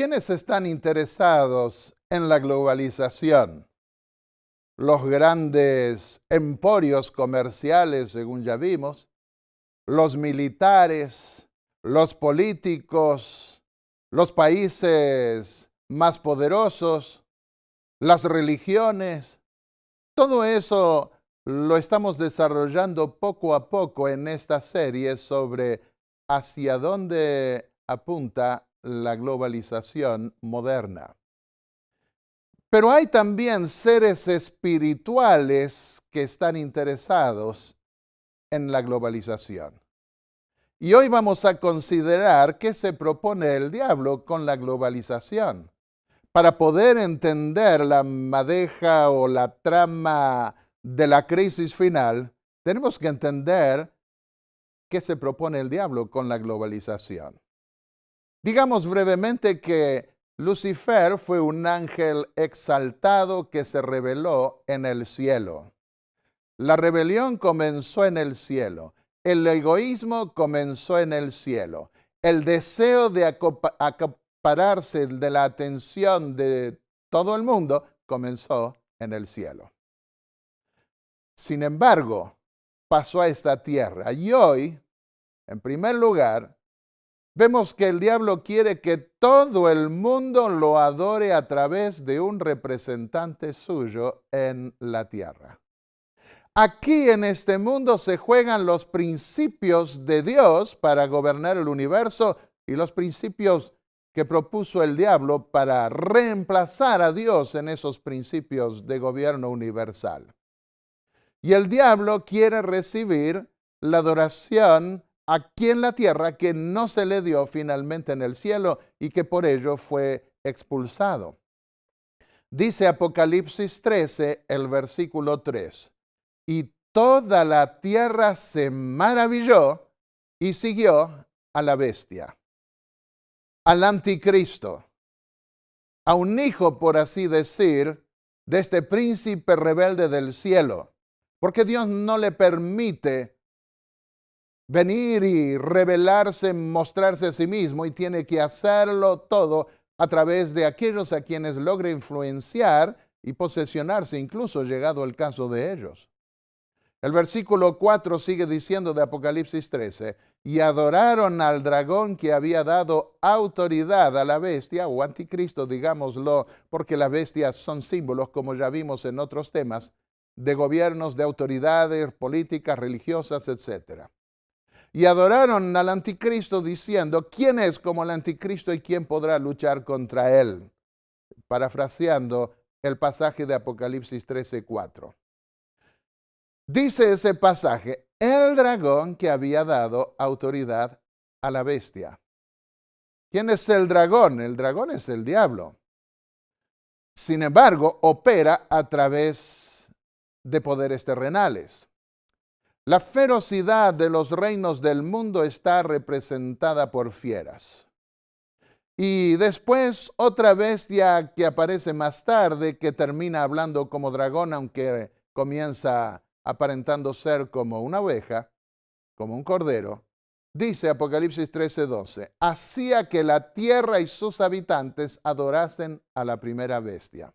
¿Quiénes están interesados en la globalización? Los grandes emporios comerciales, según ya vimos, los militares, los políticos, los países más poderosos, las religiones. Todo eso lo estamos desarrollando poco a poco en esta serie sobre hacia dónde apunta la globalización moderna. Pero hay también seres espirituales que están interesados en la globalización. Y hoy vamos a considerar qué se propone el diablo con la globalización. Para poder entender la madeja o la trama de la crisis final, tenemos que entender qué se propone el diablo con la globalización. Digamos brevemente que Lucifer fue un ángel exaltado que se rebeló en el cielo. La rebelión comenzó en el cielo. El egoísmo comenzó en el cielo. El deseo de acapararse de la atención de todo el mundo comenzó en el cielo. Sin embargo, pasó a esta tierra. Y hoy, en primer lugar, vemos que el diablo quiere que todo el mundo lo adore a través de un representante suyo en la tierra. Aquí en este mundo se juegan los principios de Dios para gobernar el universo y los principios que propuso el diablo para reemplazar a Dios en esos principios de gobierno universal. Y el diablo quiere recibir la adoración aquí en la tierra que no se le dio finalmente en el cielo y que por ello fue expulsado. Dice Apocalipsis 13, el versículo 3. Y toda la tierra se maravilló y siguió a la bestia, al anticristo, a un hijo, por así decir, de este príncipe rebelde del cielo, porque Dios no le permite venir y revelarse, mostrarse a sí mismo, y tiene que hacerlo todo a través de aquellos a quienes logre influenciar y posesionarse, incluso llegado el caso de ellos. El versículo 4 sigue diciendo de Apocalipsis 13, y adoraron al dragón que había dado autoridad a la bestia, o anticristo, digámoslo, porque las bestias son símbolos, como ya vimos en otros temas, de gobiernos, de autoridades políticas, religiosas, etc. Y adoraron al anticristo diciendo, ¿quién es como el anticristo y quién podrá luchar contra él? Parafraseando el pasaje de Apocalipsis 13:4. Dice ese pasaje, el dragón que había dado autoridad a la bestia. ¿Quién es el dragón? El dragón es el diablo. Sin embargo, opera a través de poderes terrenales. La ferocidad de los reinos del mundo está representada por fieras. Y después otra bestia que aparece más tarde, que termina hablando como dragón, aunque comienza aparentando ser como una oveja, como un cordero, dice Apocalipsis 13:12, hacía que la tierra y sus habitantes adorasen a la primera bestia.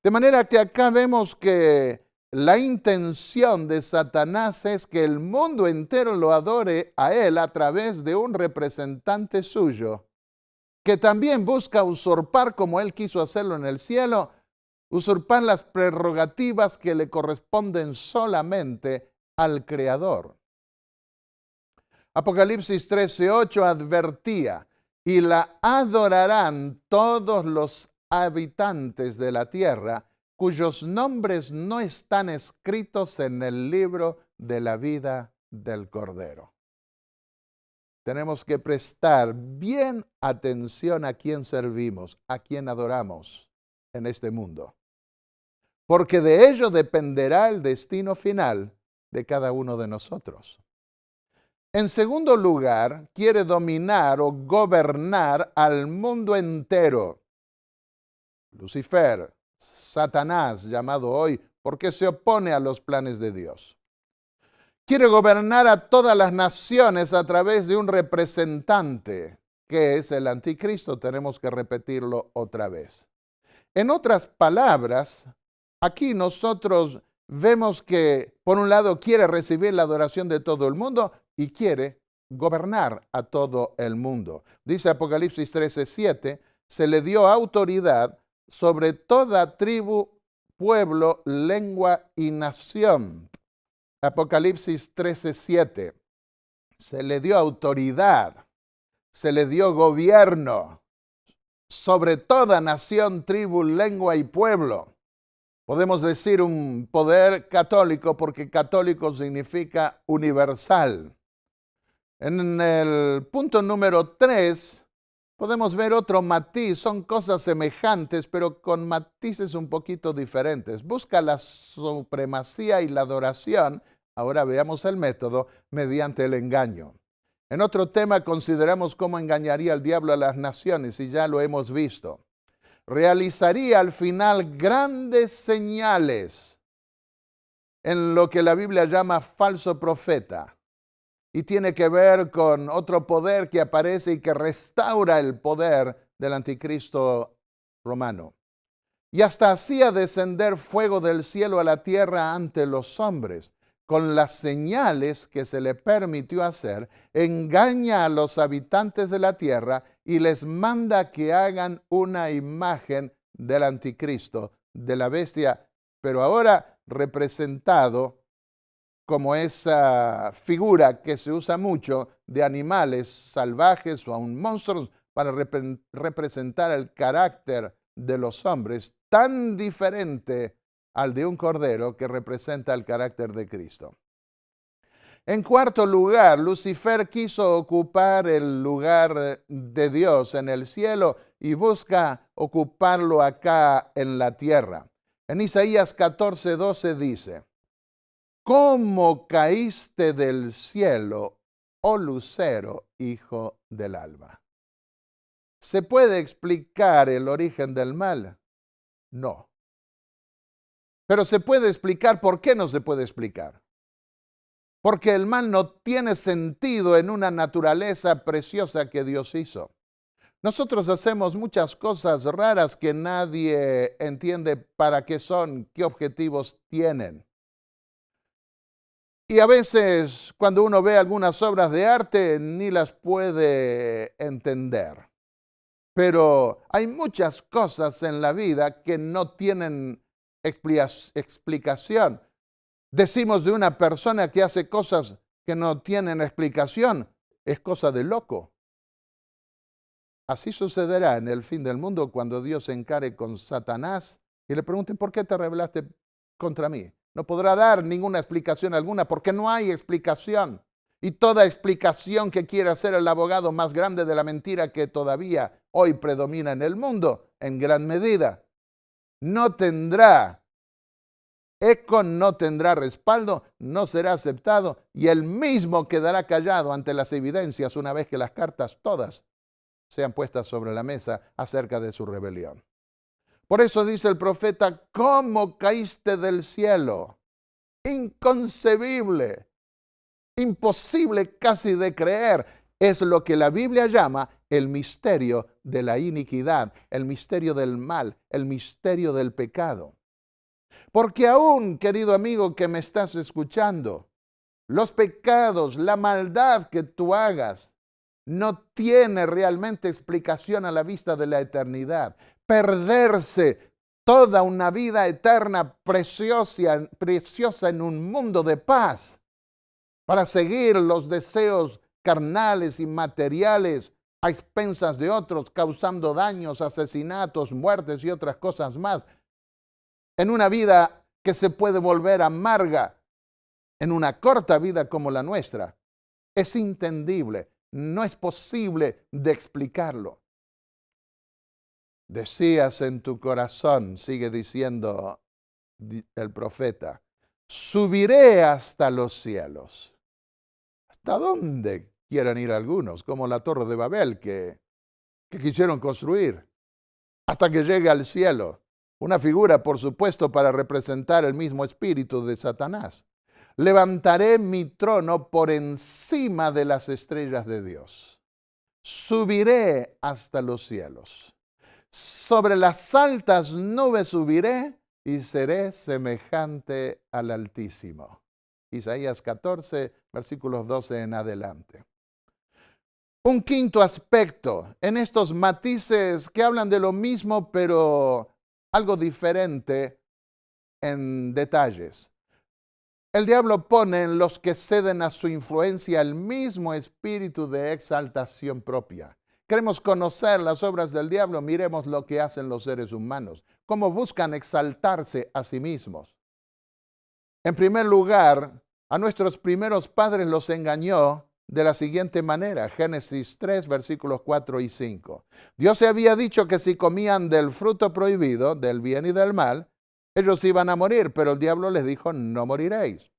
De manera que acá vemos que la intención de Satanás es que el mundo entero lo adore a él a través de un representante suyo, que también busca usurpar, como él quiso hacerlo en el cielo, usurpar las prerrogativas que le corresponden solamente al Creador. Apocalipsis 13:8 advertía, y la adorarán todos los habitantes de la tierra, cuyos nombres no están escritos en el libro de la vida del Cordero. Tenemos que prestar bien atención a quién servimos, a quién adoramos en este mundo, porque de ello dependerá el destino final de cada uno de nosotros. En segundo lugar, quiere dominar o gobernar al mundo entero. Lucifer, Satanás, llamado hoy, porque se opone a los planes de Dios. Quiere gobernar a todas las naciones a través de un representante que es el anticristo, tenemos que repetirlo otra vez. En otras palabras, aquí nosotros vemos que, por un lado, quiere recibir la adoración de todo el mundo y quiere gobernar a todo el mundo. Dice Apocalipsis 13:7, se le dio autoridad sobre toda tribu, pueblo, lengua y nación. Apocalipsis 13:7, se le dio autoridad, se le dio gobierno sobre toda nación, tribu, lengua y pueblo. Podemos decir un poder católico porque católico significa universal. En el punto número 3 podemos ver otro matiz. Son cosas semejantes, pero con matices un poquito diferentes. Busca la supremacía y la adoración. Ahora veamos el método mediante el engaño. En otro tema consideramos cómo engañaría el diablo a las naciones, y ya lo hemos visto. Realizaría al final grandes señales en lo que la Biblia llama falso profeta. Y tiene que ver con otro poder que aparece y que restaura el poder del anticristo romano. Y hasta hacía descender fuego del cielo a la tierra ante los hombres. Con las señales que se le permitió hacer, engaña a los habitantes de la tierra y les manda que hagan una imagen del anticristo, de la bestia, pero ahora representado como esa figura que se usa mucho de animales salvajes o aún monstruos para representar el carácter de los hombres, tan diferente al de un cordero que representa el carácter de Cristo. En cuarto lugar, Lucifer quiso ocupar el lugar de Dios en el cielo y busca ocuparlo acá en la tierra. En Isaías 14:12 dice, ¿cómo caíste del cielo, oh lucero, hijo del alba? ¿Se puede explicar el origen del mal? No. Pero se puede explicar por qué no se puede explicar. Porque el mal no tiene sentido en una naturaleza preciosa que Dios hizo. Nosotros hacemos muchas cosas raras que nadie entiende para qué son, qué objetivos tienen. Y a veces cuando uno ve algunas obras de arte ni las puede entender. Pero hay muchas cosas en la vida que no tienen explicación. Decimos de una persona que hace cosas que no tienen explicación, es cosa de loco. Así sucederá en el fin del mundo cuando Dios se encare con Satanás y le pregunte, ¿por qué te rebelaste contra mí? No podrá dar ninguna explicación alguna porque no hay explicación. Y toda explicación que quiera ser el abogado más grande de la mentira que todavía hoy predomina en el mundo, en gran medida, no tendrá eco, no tendrá respaldo, no será aceptado y él mismo quedará callado ante las evidencias una vez que las cartas todas sean puestas sobre la mesa acerca de su rebelión. Por eso dice el profeta, ¿cómo caíste del cielo? Inconcebible, imposible casi de creer. Es lo que la Biblia llama el misterio de la iniquidad, el misterio del mal, el misterio del pecado. Porque aún, querido amigo que me estás escuchando, los pecados, la maldad que tú hagas, no tiene realmente explicación a la vista de la eternidad. Perderse toda una vida eterna preciosa en un mundo de paz para seguir los deseos carnales y materiales a expensas de otros, causando daños, asesinatos, muertes y otras cosas más, en una vida que se puede volver amarga, en una corta vida como la nuestra, es entendible, no es posible de explicarlo. Decías en tu corazón, sigue diciendo el profeta, subiré hasta los cielos. ¿Hasta dónde quieren ir algunos? Como la Torre de Babel que quisieron construir. Hasta que llegue al cielo. Una figura, por supuesto, para representar el mismo espíritu de Satanás. Levantaré mi trono por encima de las estrellas de Dios. subiré hasta los cielos. Sobre las altas nubes subiré y seré semejante al Altísimo. Isaías 14, versículos 12 en adelante. Un quinto aspecto en estos matices que hablan de lo mismo, pero algo diferente en detalles. El diablo pone en los que ceden a su influencia el mismo espíritu de exaltación propia. Queremos conocer las obras del diablo, miremos lo que hacen los seres humanos, cómo buscan exaltarse a sí mismos. En primer lugar, a nuestros primeros padres los engañó de la siguiente manera. Génesis 3, versículos 4 y 5. Dios se había dicho que si comían del fruto prohibido, del bien y del mal, ellos iban a morir, pero el diablo les dijo, no moriréis.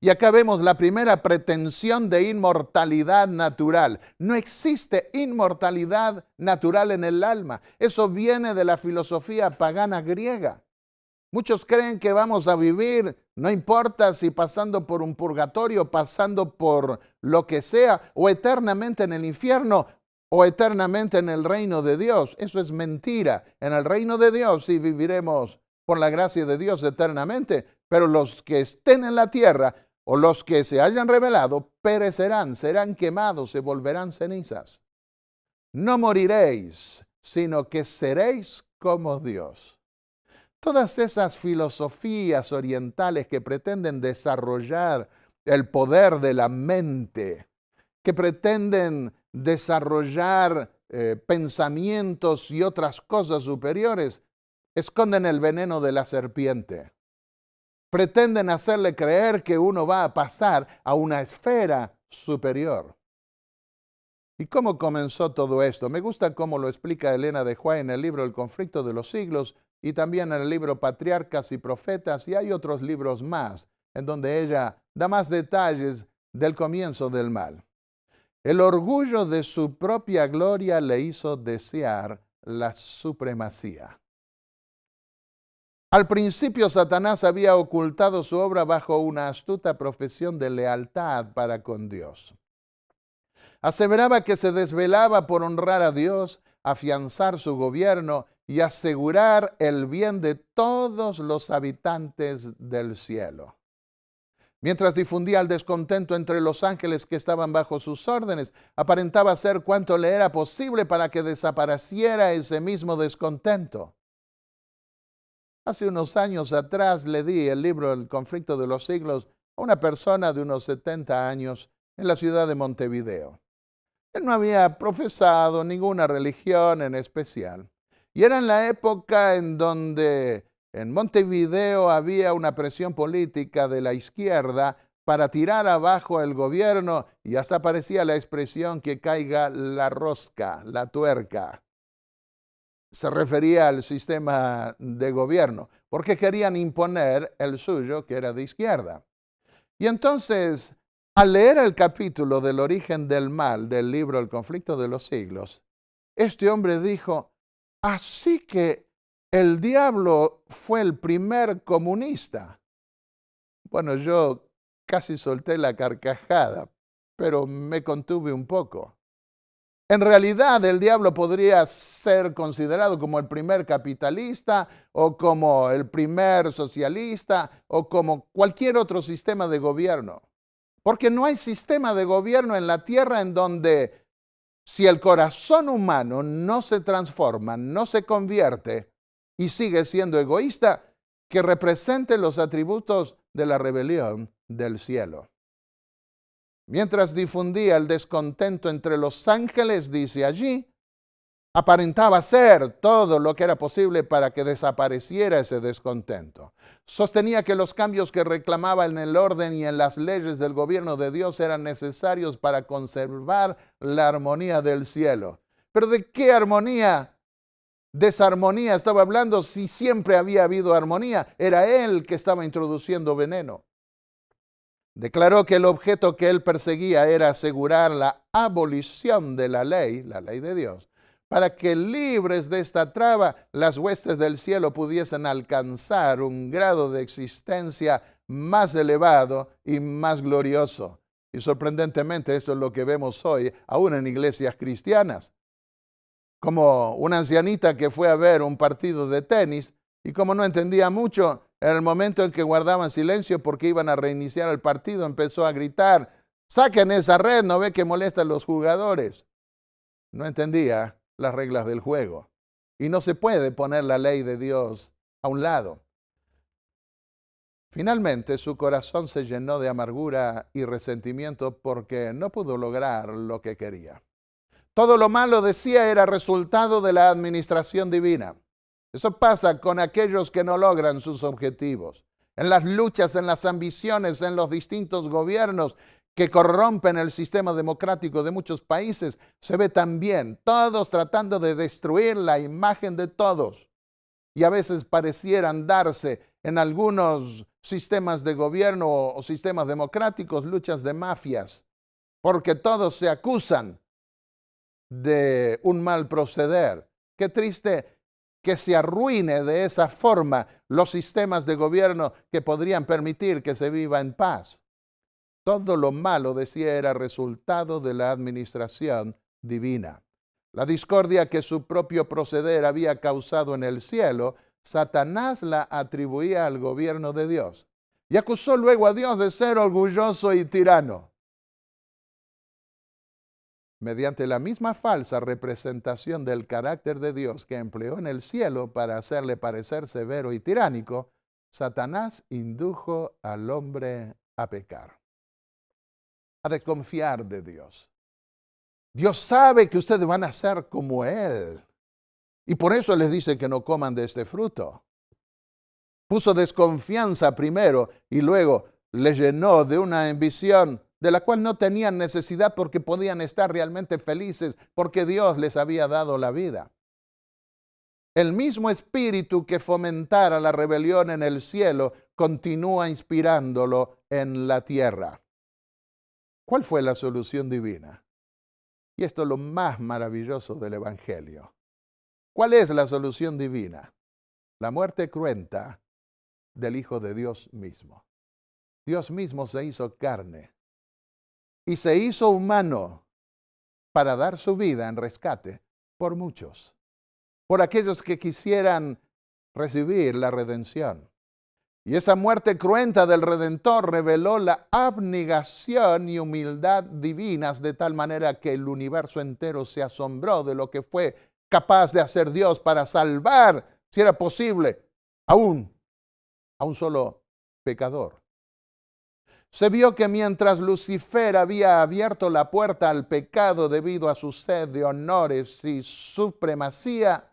Y acá vemos la primera pretensión de inmortalidad natural. No existe inmortalidad natural en el alma. Eso viene de la filosofía pagana griega. Muchos creen que vamos a vivir, no importa si pasando por un purgatorio, pasando por lo que sea, o eternamente en el infierno, o eternamente en el reino de Dios. Eso es mentira. En el reino de Dios sí viviremos por la gracia de Dios eternamente, pero los que estén en la tierra o los que se hayan revelado perecerán, serán quemados, se volverán cenizas. No moriréis, sino que seréis como Dios. Todas esas filosofías orientales que pretenden desarrollar el poder de la mente, que pretenden desarrollar pensamientos y otras cosas superiores, esconden el veneno de la serpiente. Pretenden hacerle creer que uno va a pasar a una esfera superior. ¿Y cómo comenzó todo esto? Me gusta cómo lo explica Elena de White en el libro El conflicto de los siglos y también en el libro Patriarcas y Profetas, y hay otros libros más en donde ella da más detalles del comienzo del mal. El orgullo de su propia gloria le hizo desear la supremacía. Al principio Satanás había ocultado su obra bajo una astuta profesión de lealtad para con Dios. Aseveraba que se desvelaba por honrar a Dios, afianzar su gobierno y asegurar el bien de todos los habitantes del cielo. Mientras difundía el descontento entre los ángeles que estaban bajo sus órdenes, aparentaba hacer cuanto le era posible para que desapareciera ese mismo descontento. Hace unos años atrás le di el libro El conflicto de los siglos a una persona de unos 70 años en la ciudad de Montevideo. Él no había profesado ninguna religión en especial. Y era en la época en donde en Montevideo había una presión política de la izquierda para tirar abajo el gobierno y hasta parecía la expresión que caiga la rosca, la tuerca. Se refería al sistema de gobierno, porque querían imponer el suyo, que era de izquierda. Y entonces, al leer el capítulo del origen del mal del libro El conflicto de los siglos, este hombre dijo, así que el diablo fue el primer comunista. Bueno, yo casi solté la carcajada, pero me contuve un poco. En realidad, el diablo podría ser considerado como el primer capitalista o como el primer socialista o como cualquier otro sistema de gobierno. Porque no hay sistema de gobierno en la tierra en donde si el corazón humano no se transforma, no se convierte y sigue siendo egoísta, que represente los atributos de la rebelión del cielo. Mientras difundía el descontento entre los ángeles, dice allí, aparentaba hacer todo lo que era posible para que desapareciera ese descontento. Sostenía que los cambios que reclamaba en el orden y en las leyes del gobierno de Dios eran necesarios para conservar la armonía del cielo. ¿Pero de qué armonía, desarmonía estaba hablando si siempre había habido armonía? Era él que estaba introduciendo veneno. Declaró que el objeto que él perseguía era asegurar la abolición de la ley de Dios, para que libres de esta traba, las huestes del cielo pudiesen alcanzar un grado de existencia más elevado y más glorioso. Y sorprendentemente esto es lo que vemos hoy, aún en iglesias cristianas. Como una ancianita que fue a ver un partido de tenis y como no entendía mucho, en el momento en que guardaban silencio porque iban a reiniciar el partido, empezó a gritar, saquen esa red, ¿no ve que molesta a los jugadores? No entendía las reglas del juego. Y no se puede poner la ley de Dios a un lado. Finalmente, su corazón se llenó de amargura y resentimiento porque no pudo lograr lo que quería. Todo lo malo, decía, era resultado de la administración divina. Eso pasa con aquellos que no logran sus objetivos. En las luchas, en las ambiciones, en los distintos gobiernos que corrompen el sistema democrático de muchos países, se ve también todos tratando de destruir la imagen de todos. Y a veces parecieran darse en algunos sistemas de gobierno o sistemas democráticos luchas de mafias, porque todos se acusan de un mal proceder. Qué triste que se arruine de esa forma los sistemas de gobierno que podrían permitir que se viva en paz. Todo lo malo, decía, era resultado de la administración divina. La discordia que su propio proceder había causado en el cielo, Satanás la atribuía al gobierno de Dios y acusó luego a Dios de ser orgulloso y tirano. Mediante la misma falsa representación del carácter de Dios que empleó en el cielo para hacerle parecer severo y tiránico, Satanás indujo al hombre a pecar, a desconfiar de Dios. Dios sabe que ustedes van a ser como Él. Y por eso les dice que no coman de este fruto. Puso desconfianza primero y luego les llenó de una ambición de la cual no tenían necesidad porque podían estar realmente felices porque Dios les había dado la vida. El mismo espíritu que fomentara la rebelión en el cielo continúa inspirándolo en la tierra. ¿Cuál fue la solución divina? Y esto es lo más maravilloso del Evangelio. ¿Cuál es la solución divina? La muerte cruenta del Hijo de Dios mismo. Dios mismo se hizo carne y se hizo humano para dar su vida en rescate por muchos, por aquellos que quisieran recibir la redención. Y esa muerte cruenta del Redentor reveló la abnegación y humildad divinas de tal manera que el universo entero se asombró de lo que fue capaz de hacer Dios para salvar, si era posible, a un solo pecador. Se vio que mientras Lucifer había abierto la puerta al pecado debido a su sed de honores y supremacía,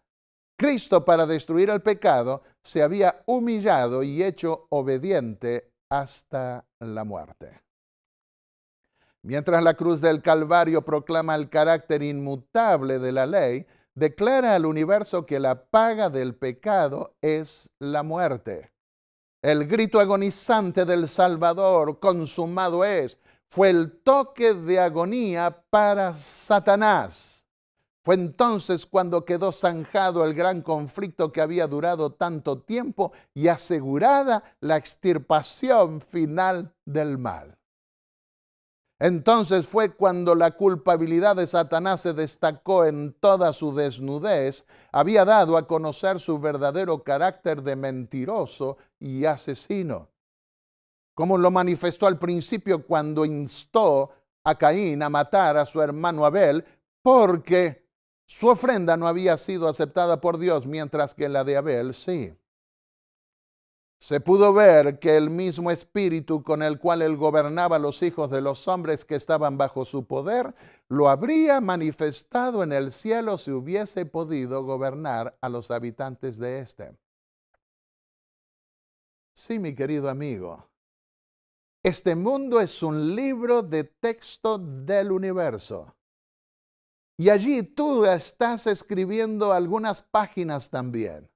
Cristo, para destruir el pecado, se había humillado y hecho obediente hasta la muerte. Mientras la cruz del Calvario proclama el carácter inmutable de la ley, declara al universo que la paga del pecado es la muerte. El grito agonizante del Salvador, consumado es, fue el toque de agonía para Satanás. Fue entonces cuando quedó zanjado el gran conflicto que había durado tanto tiempo y asegurada la extirpación final del mal. Entonces fue cuando la culpabilidad de Satanás se destacó en toda su desnudez, había dado a conocer su verdadero carácter de mentiroso y asesino, como lo manifestó al principio cuando instó a Caín a matar a su hermano Abel, porque su ofrenda no había sido aceptada por Dios, mientras que la de Abel sí. Se pudo ver que el mismo espíritu con el cual él gobernaba a los hijos de los hombres que estaban bajo su poder, lo habría manifestado en el cielo si hubiese podido gobernar a los habitantes de éste. Sí, mi querido amigo, este mundo es un libro de texto del universo. Y allí tú estás escribiendo algunas páginas también.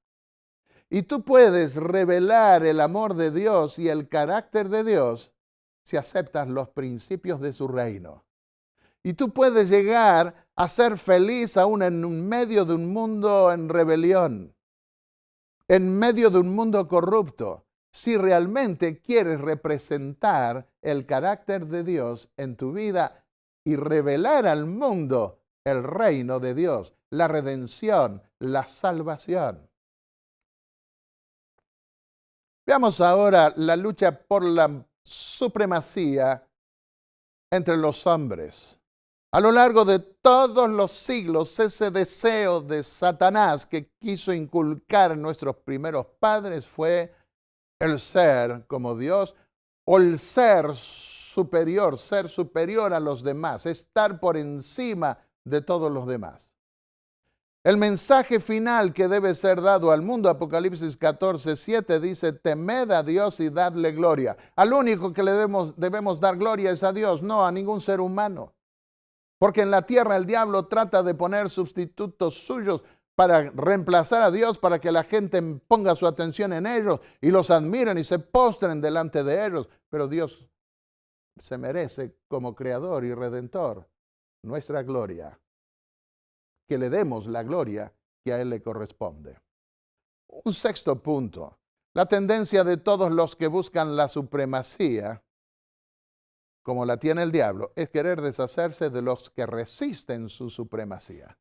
Y tú puedes revelar el amor de Dios y el carácter de Dios si aceptas los principios de su reino. Y tú puedes llegar a ser feliz aún en medio de un mundo en rebelión, en medio de un mundo corrupto, si realmente quieres representar el carácter de Dios en tu vida y revelar al mundo el reino de Dios, la redención, la salvación. Veamos ahora la lucha por la supremacía entre los hombres. A lo largo de todos los siglos, ese deseo de Satanás que quiso inculcar en nuestros primeros padres fue el ser como Dios o el ser superior a los demás, estar por encima de todos los demás. El mensaje final que debe ser dado al mundo, Apocalipsis 14:7, dice: temed a Dios y dadle gloria. Al único que le debemos dar gloria es a Dios, no a ningún ser humano. Porque en la tierra el diablo trata de poner sustitutos suyos para reemplazar a Dios, para que la gente ponga su atención en ellos y los admiren y se postren delante de ellos. Pero Dios se merece, como creador y redentor, nuestra gloria. Que le demos la gloria que a Él le corresponde. Un sexto punto. La tendencia de todos los que buscan la supremacía, como la tiene el diablo, es querer deshacerse de los que resisten su supremacía.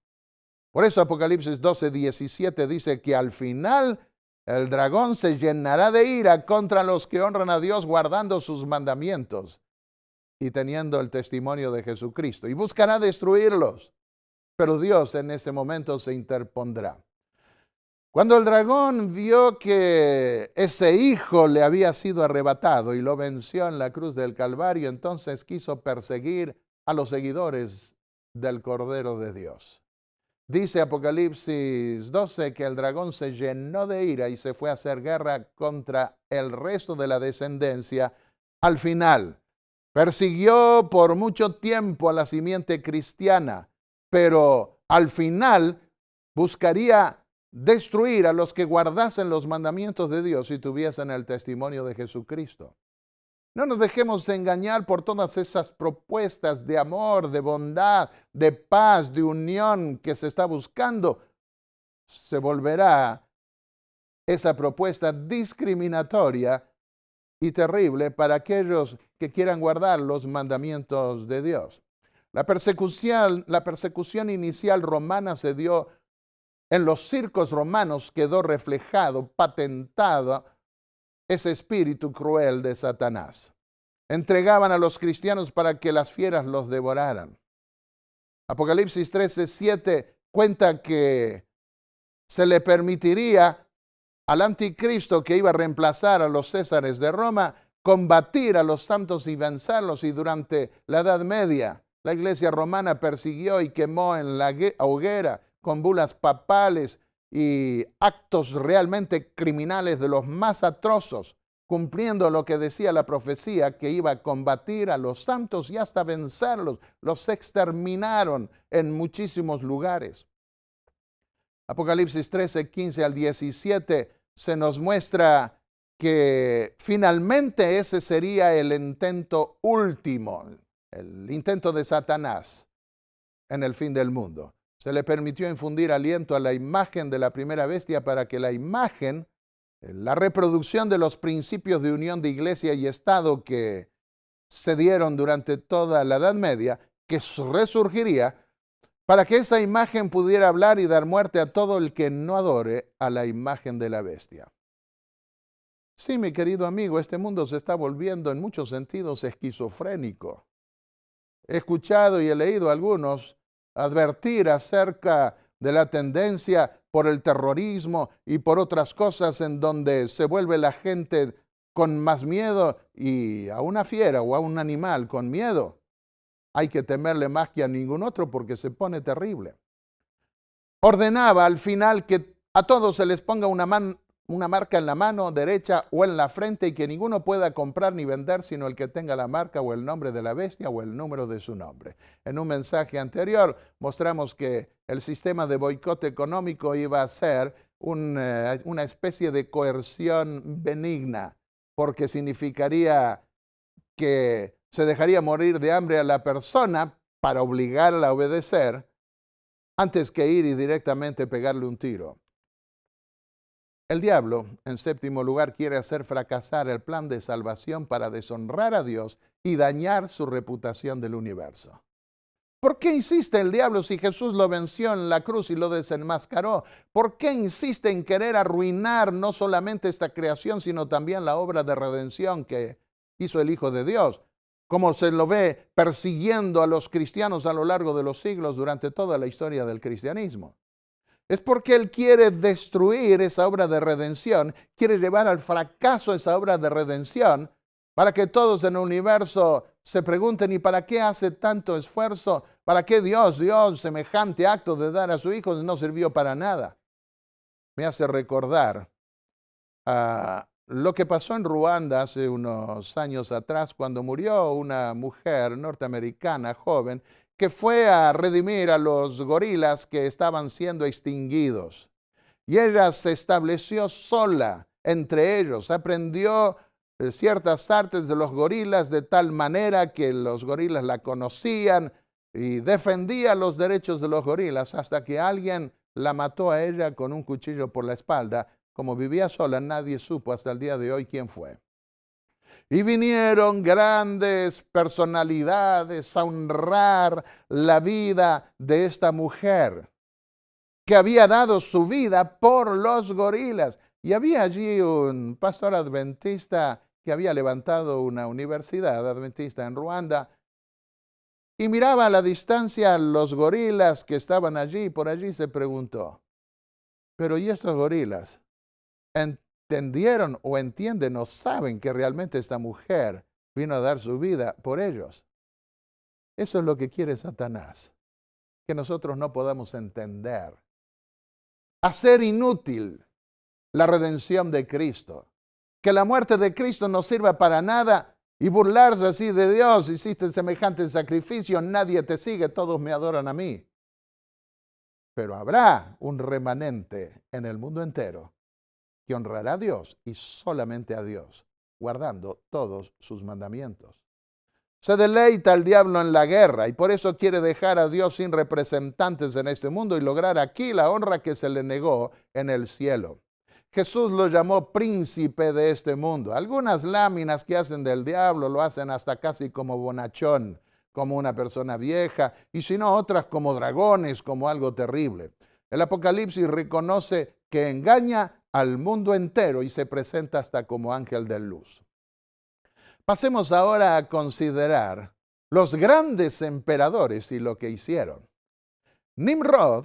Por eso Apocalipsis 12:17 dice que al final el dragón se llenará de ira contra los que honran a Dios guardando sus mandamientos y teniendo el testimonio de Jesucristo, y buscará destruirlos. Pero Dios en ese momento se interpondrá. Cuando el dragón vio que ese hijo le había sido arrebatado y lo venció en la cruz del Calvario, entonces quiso perseguir a los seguidores del Cordero de Dios. Dice Apocalipsis 12 que el dragón se llenó de ira y se fue a hacer guerra contra el resto de la descendencia. Al final, persiguió por mucho tiempo a la simiente cristiana, pero al final buscaría destruir a los que guardasen los mandamientos de Dios y tuviesen el testimonio de Jesucristo. No nos dejemos engañar por todas esas propuestas de amor, de bondad, de paz, de unión que se está buscando. Se volverá esa propuesta discriminatoria y terrible para aquellos que quieran guardar los mandamientos de Dios. La persecución inicial romana se dio en los circos romanos, quedó reflejado, patentado ese espíritu cruel de Satanás. Entregaban a los cristianos para que las fieras los devoraran. Apocalipsis 13:7 cuenta que se le permitiría al anticristo, que iba a reemplazar a los césares de Roma, combatir a los santos y vencerlos. Y durante la Edad Media, la iglesia romana persiguió y quemó en la hoguera con bulas papales y actos realmente criminales de los más atroces, cumpliendo lo que decía la profecía, que iba a combatir a los santos y hasta vencerlos. Los exterminaron en muchísimos lugares. Apocalipsis 13:15 al 17 se nos muestra que finalmente ese sería el intento último, el intento de Satanás en el fin del mundo. Se le permitió infundir aliento a la imagen de la primera bestia para que la imagen, la reproducción de los principios de unión de iglesia y Estado que se dieron durante toda la Edad Media, que resurgiría, para que esa imagen pudiera hablar y dar muerte a todo el que no adore a la imagen de la bestia. Sí, mi querido amigo, este mundo se está volviendo en muchos sentidos esquizofrénico. He escuchado y he leído a algunos advertir acerca de la tendencia por el terrorismo y por otras cosas en donde se vuelve la gente con más miedo, y a una fiera o a un animal con miedo hay que temerle más que a ningún otro porque se pone terrible. Ordenaba al final que a todos se les ponga una marca en la mano derecha o en la frente y que ninguno pueda comprar ni vender sino el que tenga la marca o el nombre de la bestia o el número de su nombre. En un mensaje anterior mostramos que el sistema de boicot económico iba a ser una especie de coerción benigna, porque significaría que se dejaría morir de hambre a la persona para obligarla a obedecer antes que ir y directamente pegarle un tiro. El diablo, en séptimo lugar, quiere hacer fracasar el plan de salvación para deshonrar a Dios y dañar su reputación del universo. ¿Por qué insiste el diablo si Jesús lo venció en la cruz y lo desenmascaró? ¿Por qué insiste en querer arruinar no solamente esta creación, sino también la obra de redención que hizo el Hijo de Dios? Como se lo ve persiguiendo a los cristianos a lo largo de los siglos durante toda la historia del cristianismo. Es porque Él quiere destruir esa obra de redención, quiere llevar al fracaso esa obra de redención, para que todos en el universo se pregunten, ¿y para qué hace tanto esfuerzo? ¿Para qué Dios dio semejante acto de dar a su Hijo y no sirvió para nada? Me hace recordar lo que pasó en Ruanda hace unos años atrás, cuando murió una mujer norteamericana joven que fue a redimir a los gorilas que estaban siendo extinguidos. Y ella se estableció sola entre ellos, aprendió ciertas artes de los gorilas de tal manera que los gorilas la conocían y defendía los derechos de los gorilas hasta que alguien la mató a ella con un cuchillo por la espalda. Como vivía sola, nadie supo hasta el día de hoy quién fue. Y vinieron grandes personalidades a honrar la vida de esta mujer, que había dado su vida por los gorilas. Y había allí un pastor adventista que había levantado una universidad adventista en Ruanda y miraba a la distancia los gorilas que estaban allí y por allí se preguntó, pero ¿y estos gorilas entendieron o entienden o saben que realmente esta mujer vino a dar su vida por ellos? Eso es lo que quiere Satanás, que nosotros no podamos entender. Hacer inútil la redención de Cristo. Que la muerte de Cristo no sirva para nada y burlarse así de Dios. Hiciste semejante sacrificio, nadie te sigue, todos me adoran a mí. Pero habrá un remanente en el mundo entero que honrará a Dios y solamente a Dios, guardando todos sus mandamientos. Se deleita el diablo en la guerra y por eso quiere dejar a Dios sin representantes en este mundo y lograr aquí la honra que se le negó en el cielo. Jesús lo llamó príncipe de este mundo. Algunas láminas que hacen del diablo lo hacen hasta casi como bonachón, como una persona vieja, y si no otras como dragones, como algo terrible. El Apocalipsis reconoce que engaña al mundo entero y se presenta hasta como ángel de luz. Pasemos ahora a considerar los grandes emperadores y lo que hicieron. Nimrod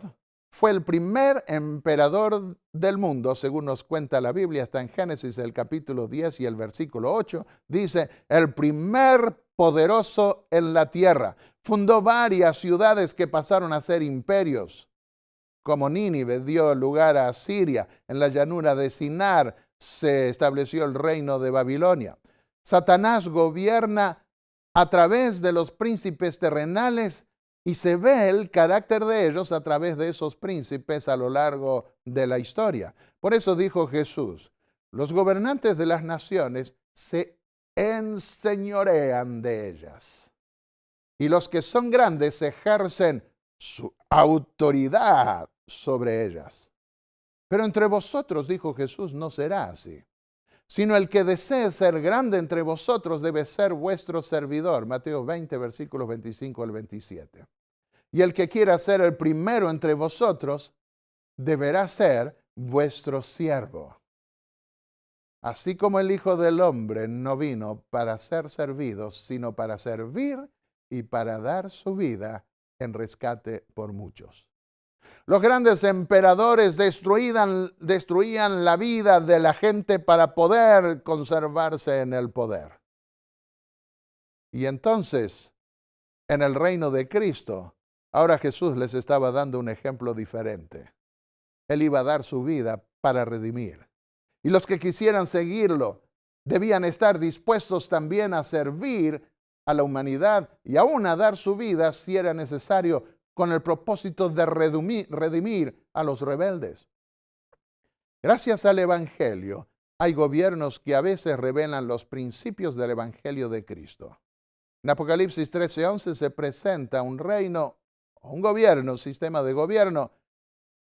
fue el primer emperador del mundo, según nos cuenta la Biblia, está en Génesis el capítulo 10 y el versículo 8, dice, el primer poderoso en la tierra. Fundó varias ciudades que pasaron a ser imperios, como Nínive dio lugar a Asiria, en la llanura de Sinar se estableció el reino de Babilonia. Satanás gobierna a través de los príncipes terrenales y se ve el carácter de ellos a través de esos príncipes a lo largo de la historia. Por eso dijo Jesús, los gobernantes de las naciones se enseñorean de ellas. Y los que son grandes ejercen su autoridad sobre ellas. Pero entre vosotros, dijo Jesús, no será así, sino el que desee ser grande entre vosotros debe ser vuestro servidor. Mateo 20, versículos 25 al 27. Y el que quiera ser el primero entre vosotros deberá ser vuestro siervo. Así como el Hijo del Hombre no vino para ser servido, sino para servir y para dar su vida en rescate por muchos. Los grandes emperadores destruían la vida de la gente para poder conservarse en el poder. Y entonces, en el reino de Cristo, ahora Jesús les estaba dando un ejemplo diferente. Él iba a dar su vida para redimir. Y los que quisieran seguirlo debían estar dispuestos también a servir a la humanidad y aún a dar su vida si era necesario con el propósito de redimir a los rebeldes. Gracias al Evangelio, hay gobiernos que a veces revelan los principios del Evangelio de Cristo. En Apocalipsis 13:11 se presenta un reino, un gobierno, un sistema de gobierno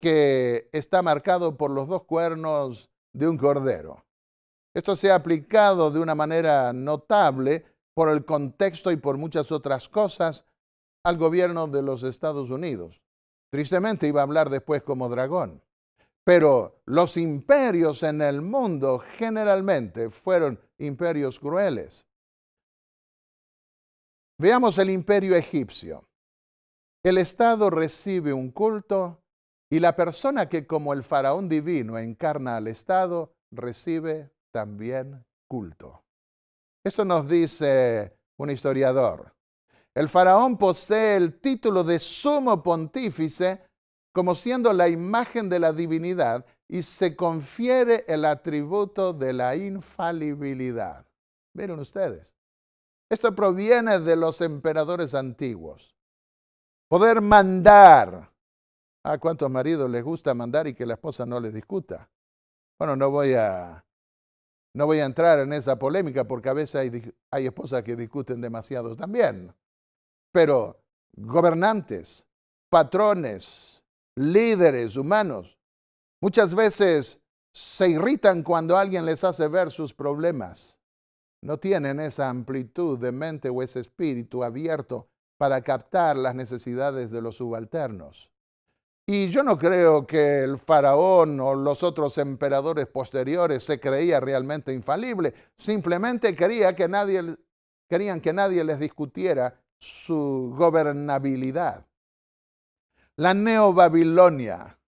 que está marcado por los dos cuernos de un cordero. Esto se ha aplicado de una manera notable por el contexto y por muchas otras cosas al gobierno de los Estados Unidos. Tristemente iba a hablar después como dragón. Pero los imperios en el mundo generalmente fueron imperios crueles. Veamos el imperio egipcio. El Estado recibe un culto y la persona que como el faraón divino encarna al Estado recibe también culto. Eso nos dice un historiador. El faraón posee el título de sumo pontífice como siendo la imagen de la divinidad y se confiere el atributo de la infalibilidad. Miren ustedes, esto proviene de los emperadores antiguos. Poder mandar. ¿A cuántos maridos les gusta mandar y que la esposa no les discuta? Bueno, no voy a entrar en esa polémica porque a veces hay esposas que discuten demasiado también. Pero gobernantes, patrones, líderes humanos, muchas veces se irritan cuando alguien les hace ver sus problemas. No tienen esa amplitud de mente o ese espíritu abierto para captar las necesidades de los subalternos. Y yo no creo que el faraón o los otros emperadores posteriores se creía realmente infalible. Simplemente querían que nadie les discutiera su gobernabilidad. La Neobabilonia,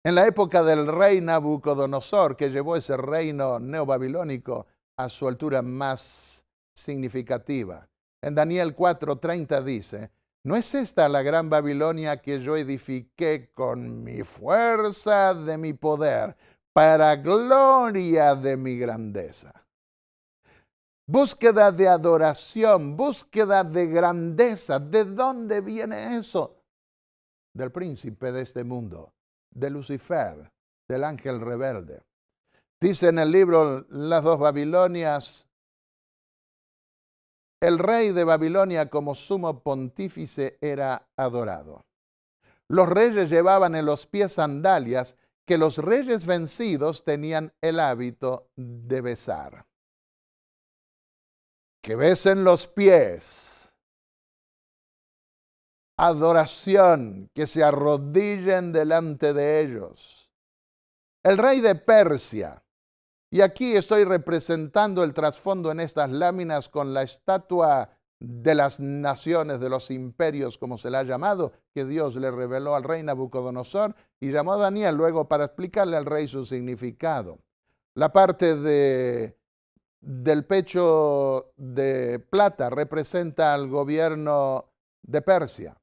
en la época del rey Nabucodonosor, que llevó ese reino neobabilónico a su altura más significativa. En Daniel 4:30 dice: ¿no es esta la gran Babilonia que yo edifiqué con mi fuerza de mi poder, para gloria de mi grandeza? Búsqueda de adoración, búsqueda de grandeza. ¿De dónde viene eso? Del príncipe de este mundo, de Lucifer, del ángel rebelde. Dice en el libro Las dos Babilonias: el rey de Babilonia como sumo pontífice era adorado. Los reyes llevaban en los pies sandalias que los reyes vencidos tenían el hábito de besar. Que besen los pies. Adoración, que se arrodillen delante de ellos. El rey de Persia. Y aquí estoy representando el trasfondo en estas láminas con la estatua de las naciones, de los imperios, como se le ha llamado, que Dios le reveló al rey Nabucodonosor y llamó a Daniel luego para explicarle al rey su significado. La parte del pecho de plata representa al gobierno de Persia.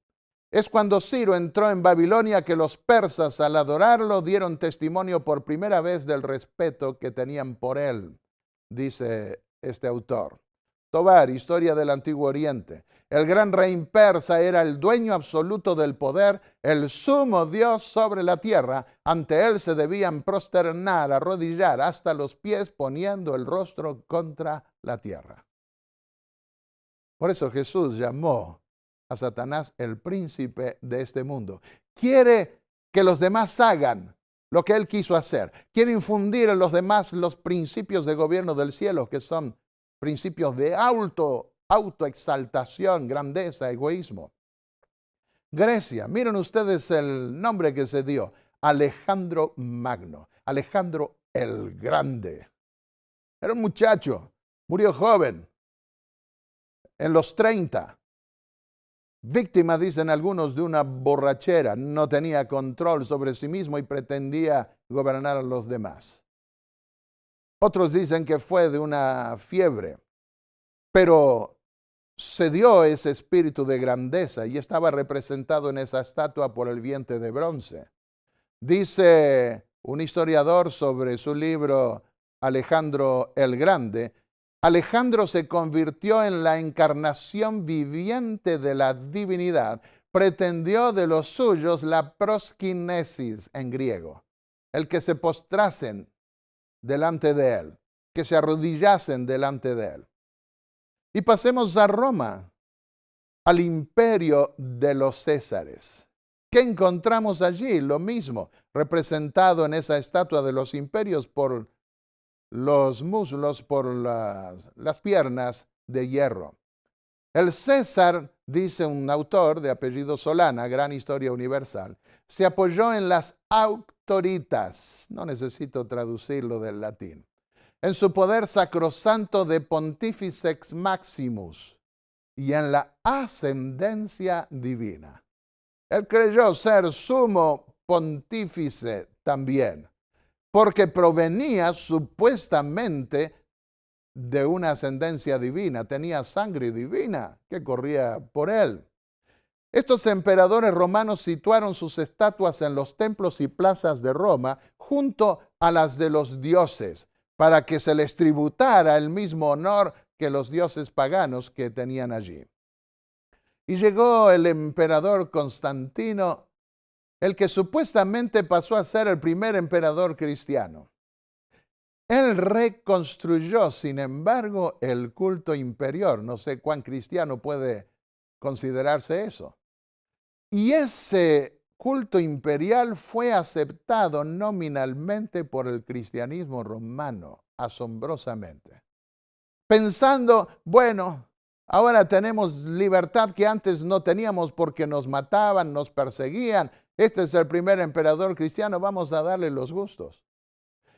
Es cuando Ciro entró en Babilonia que los persas, al adorarlo, dieron testimonio por primera vez del respeto que tenían por él, dice este autor. Tobar, Historia del Antiguo Oriente. El gran rey persa era el dueño absoluto del poder, el sumo Dios sobre la tierra. Ante él se debían prosternar, arrodillar hasta los pies, poniendo el rostro contra la tierra. Por eso Jesús llamó a Satanás el príncipe de este mundo. Quiere que los demás hagan lo que él quiso hacer. Quiere infundir en los demás los principios de gobierno del cielo, que son principios de autoexaltación, grandeza, egoísmo. Grecia, miren ustedes el nombre que se dio: Alejandro Magno, Alejandro el Grande. Era un muchacho, murió joven, en los 30. Víctima, dicen algunos, de una borrachera. No tenía control sobre sí mismo y pretendía gobernar a los demás. Otros dicen que fue de una fiebre, pero se dio ese espíritu de grandeza y estaba representado en esa estatua por el vientre de bronce. Dice un historiador sobre su libro Alejandro el Grande: Alejandro se convirtió en la encarnación viviente de la divinidad. Pretendió de los suyos la proskinesis en griego, el que se postrasen delante de él, que se arrodillasen delante de él. Y pasemos a Roma, al imperio de los Césares. ¿Qué encontramos allí? Lo mismo, representado en esa estatua de los imperios por los muslos, por las piernas de hierro. El César, dice un autor de apellido Solana, Gran Historia Universal, se apoyó en las auctoritas, no necesito traducirlo del latín, en su poder sacrosanto de Pontificex Maximus y en la ascendencia divina. Él creyó ser sumo pontífice también, porque provenía supuestamente de una ascendencia divina, tenía sangre divina que corría por él. Estos emperadores romanos situaron sus estatuas en los templos y plazas de Roma junto a las de los dioses, para que se les tributara el mismo honor que los dioses paganos que tenían allí. Y llegó el emperador Constantino, el que supuestamente pasó a ser el primer emperador cristiano. Él reconstruyó, sin embargo, el culto imperial. No sé cuán cristiano puede considerarse eso. Y ese culto imperial fue aceptado nominalmente por el cristianismo romano, asombrosamente. Pensando, bueno, ahora tenemos libertad que antes no teníamos porque nos mataban, nos perseguían. Este es el primer emperador cristiano, vamos a darle los gustos.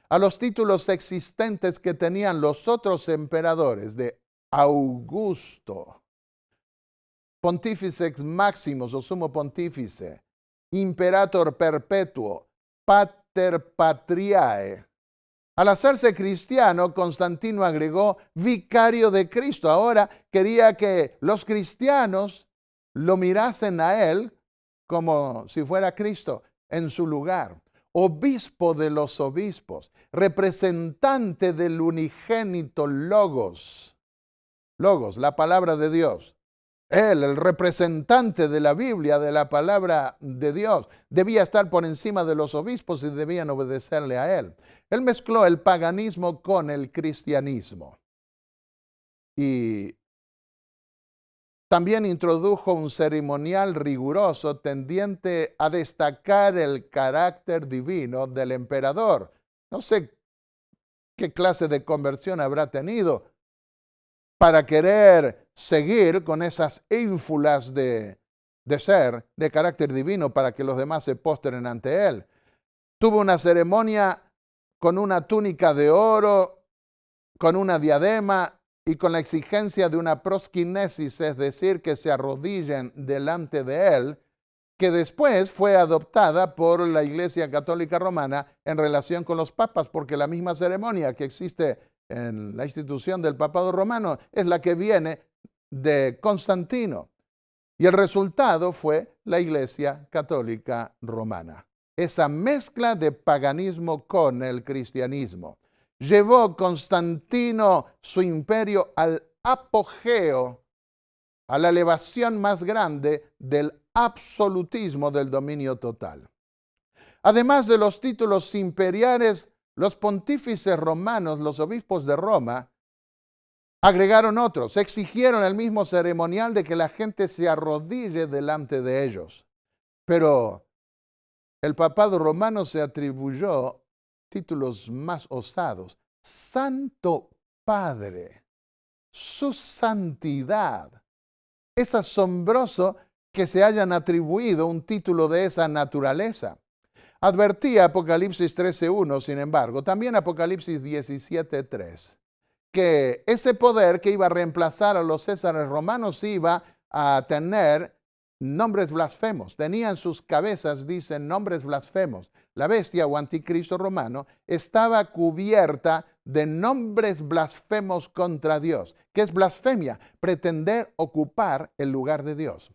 A los títulos existentes que tenían los otros emperadores de Augusto, Pontífice Maximus o Sumo Pontífice, Imperator Perpetuo, Pater Patriae. Al hacerse cristiano, Constantino agregó vicario de Cristo. Ahora quería que los cristianos lo mirasen a él como si fuera Cristo en su lugar. Obispo de los obispos, representante del unigénito Logos. Logos, la palabra de Dios. Él, el representante de la Biblia, de la palabra de Dios, debía estar por encima de los obispos y debían obedecerle a él. Él mezcló el paganismo con el cristianismo. Y también introdujo un ceremonial riguroso tendiente a destacar el carácter divino del emperador. No sé qué clase de conversión habrá tenido para querer seguir con esas ínfulas de ser de carácter divino para que los demás se postren ante él. Tuvo una ceremonia con una túnica de oro, con una diadema y con la exigencia de una prosquinesis, es decir, que se arrodillen delante de él, que después fue adoptada por la Iglesia Católica Romana en relación con los papas, porque la misma ceremonia que existe en la institución del papado romano es la que viene de Constantino. Y el resultado fue la Iglesia Católica Romana. Esa mezcla de paganismo con el cristianismo llevó Constantino su imperio al apogeo, a la elevación más grande del absolutismo del dominio total. Además de los títulos imperiales, los pontífices romanos, los obispos de Roma, agregaron otros, exigieron el mismo ceremonial de que la gente se arrodille delante de ellos. Pero el papado romano se atribuyó títulos más osados. Santo Padre, su santidad. Es asombroso que se hayan atribuido un título de esa naturaleza. Advertía Apocalipsis 13:1, sin embargo, también Apocalipsis 17:3, que ese poder que iba a reemplazar a los césares romanos iba a tener nombres blasfemos. Tenían sus cabezas, dicen, nombres blasfemos. La bestia o anticristo romano estaba cubierta de nombres blasfemos contra Dios. ¿Qué es blasfemia? Pretender ocupar el lugar de Dios.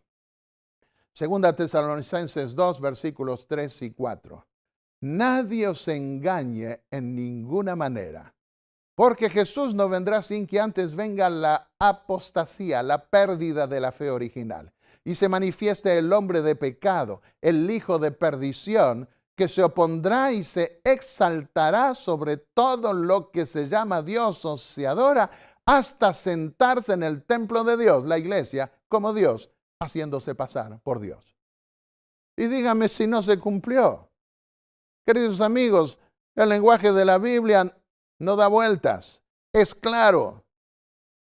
Segunda Tesalonicenses 2, versículos 3 y 4. Nadie os engañe en ninguna manera, porque Jesús no vendrá sin que antes venga la apostasía, la pérdida de la fe original, y se manifieste el hombre de pecado, el hijo de perdición, que se opondrá y se exaltará sobre todo lo que se llama Dios o se adora, hasta sentarse en el templo de Dios, la iglesia, como Dios, haciéndose pasar por Dios. y dígame si no se cumplió. Queridos amigos, el lenguaje de la Biblia no da vueltas, es claro,